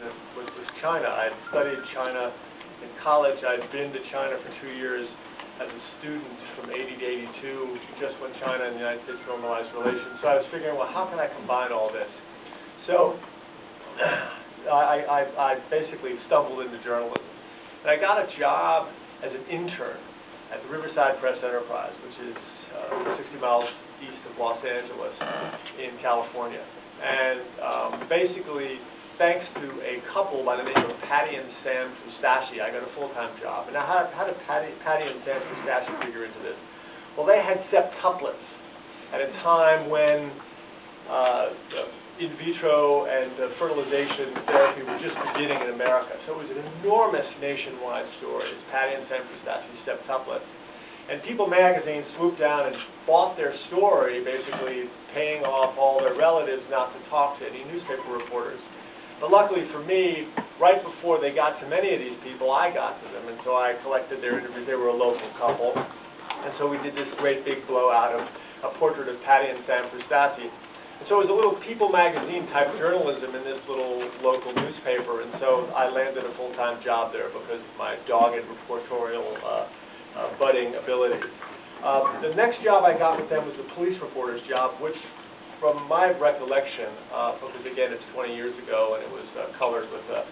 was China. I had studied China in college. I'd been to China for 2 years as a student from 80 to 82, just when China and the United States normalized relations. So I was figuring, well, how can I combine all this? So I basically stumbled into journalism. And I got a job as an intern at the Riverside Press Enterprise, which is 60 miles east of Los Angeles in California. And basically, thanks to a couple by the name of Patty and Sam Fustacci, I got a full-time job. And now how did Patty and Sam Fustacci figure into this? Well, they had septuplets at a time when in vitro and fertilization therapy were just beginning in America. So it was an enormous nationwide story. It's Patty and Sam Fustacci septuplets. And People magazine swooped down and bought their story, basically paying off all their relatives not to talk to any newspaper reporters. But luckily for me, right before they got to many of these people, I got to them. And so I collected their interviews. They were a local couple. And so we did this great big blowout of a portrait of Patty and Sam Fustacci. And so it was a little People magazine type journalism in this little local newspaper. And so I landed a full-time job there because of my dogged reportorial budding ability. The next job I got with them was the police reporter's job, which from my recollection, because again it's 20 years ago and it was colored with a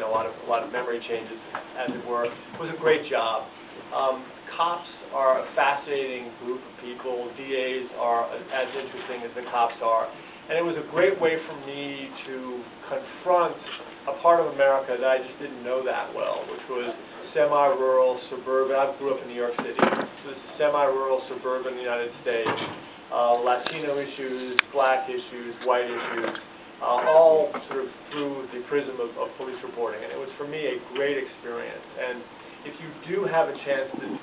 lot of memory changes, as it were, was a great job. Cops are a fascinating group of people. DAs are as interesting as the cops are. And it was a great way for me to confront a part of America that I just didn't know that well, which was semi-rural, suburban. I grew up in New York City. So this is semi-rural, suburban United States. Latino issues, black issues, white issues, all sort of through the prism of police reporting. And it was, for me, a great experience. And if you do have a chance to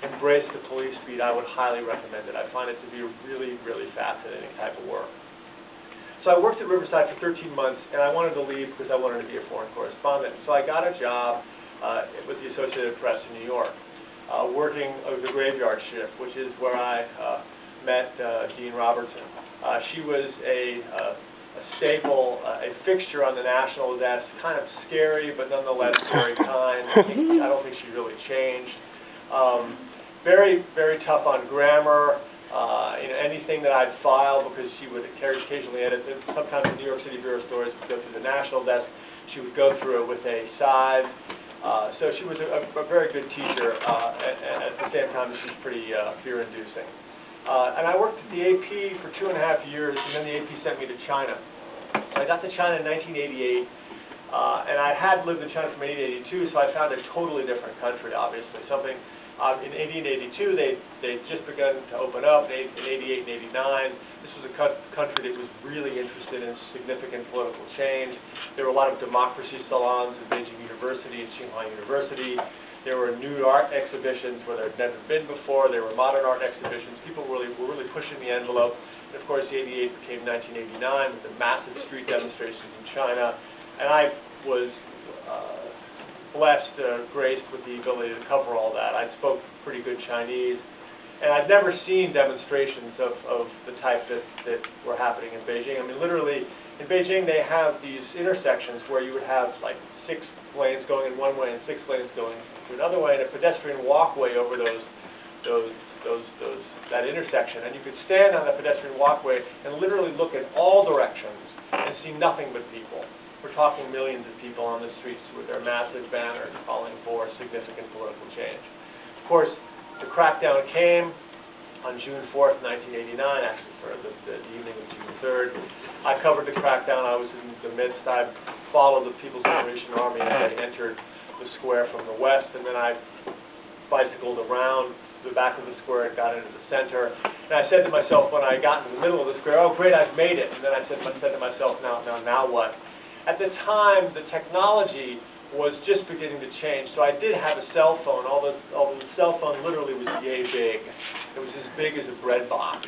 embrace the police beat, I would highly recommend it. I find it to be a really, really fascinating type of work. So I worked at Riverside for 13 months, and I wanted to leave because I wanted to be a foreign correspondent. So I got a job with the Associated Press in New York, working the graveyard shift, which is where I met Dean Robertson. She was a staple, a fixture on the national desk, kind of scary, but nonetheless very kind. I don't think she really changed. Very, very tough on grammar. Anything that I'd file, because she would occasionally edit it. Sometimes the New York City Bureau stories would go through the national desk. She would go through it with a scythe. So she was a very good teacher, at the same time as she's pretty fear-inducing. And I worked at the AP for 2.5 years, and then the AP sent me to China. I got to China in 1988, and I had lived in China from 80 to 82, so I found a totally different country, obviously. Something in 80 and 82, they'd just begun to open up. In 88 and 89, this was a country that was really interested in significant political change. There were a lot of democracy salons at Beijing University and Tsinghua University. There were nude art exhibitions where there had never been before. There were modern art exhibitions. People were really pushing the envelope. And of course, 88 became 1989 with the massive street demonstrations in China. And I was blessed, graced with the ability to cover all that. I spoke pretty good Chinese. And I'd never seen demonstrations of the type that were happening in Beijing. I mean, literally, in Beijing, they have these intersections where you would have like 6 lanes going in one way and 6 lanes going to another way, and a pedestrian walkway over that intersection. And you could stand on the pedestrian walkway and literally look in all directions and see nothing but people. We're talking millions of people on the streets with their massive banners calling for significant political change. Of course, the crackdown came on June 4th, 1989, actually for the evening of June 3rd. I covered the crackdown. I was in the midst. I followed the People's Liberation Army as they entered the square from the west, and then I bicycled around the back of the square and got into the center. And I said to myself when I got in the middle of the square, oh great, I've made it. And then I said to myself, now what? At the time, the technology was just beginning to change. So I did have a cell phone, although the cell phone literally was yay big. It was as big as a bread box.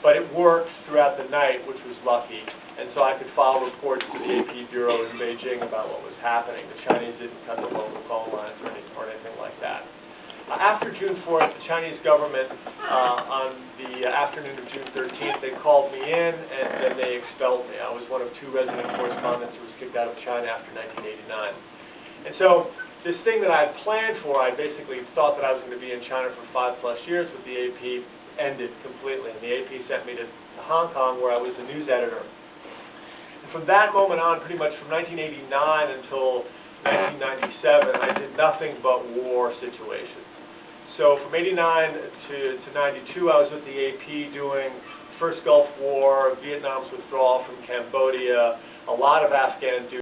But it worked throughout the night, which was lucky. And so I could file reports to the AP Bureau in Beijing about what was happening. The Chinese didn't cut the local phone lines or anything like that. After June 4th, the Chinese government, on the afternoon of June 13th, they called me in and then they expelled me. I was one of 2 resident correspondents who was kicked out of China after 1989. And so this thing that I had planned for, I basically thought that I was going to be in China for 5+ years with the AP, ended completely. And the AP sent me to Hong Kong, where I was the news editor. And from that moment on, pretty much from 1989 until 1997, I did nothing but war situations. So from 89 to 92, I was with the AP doing First Gulf War, Vietnam's withdrawal from Cambodia, a lot of Afghan duty.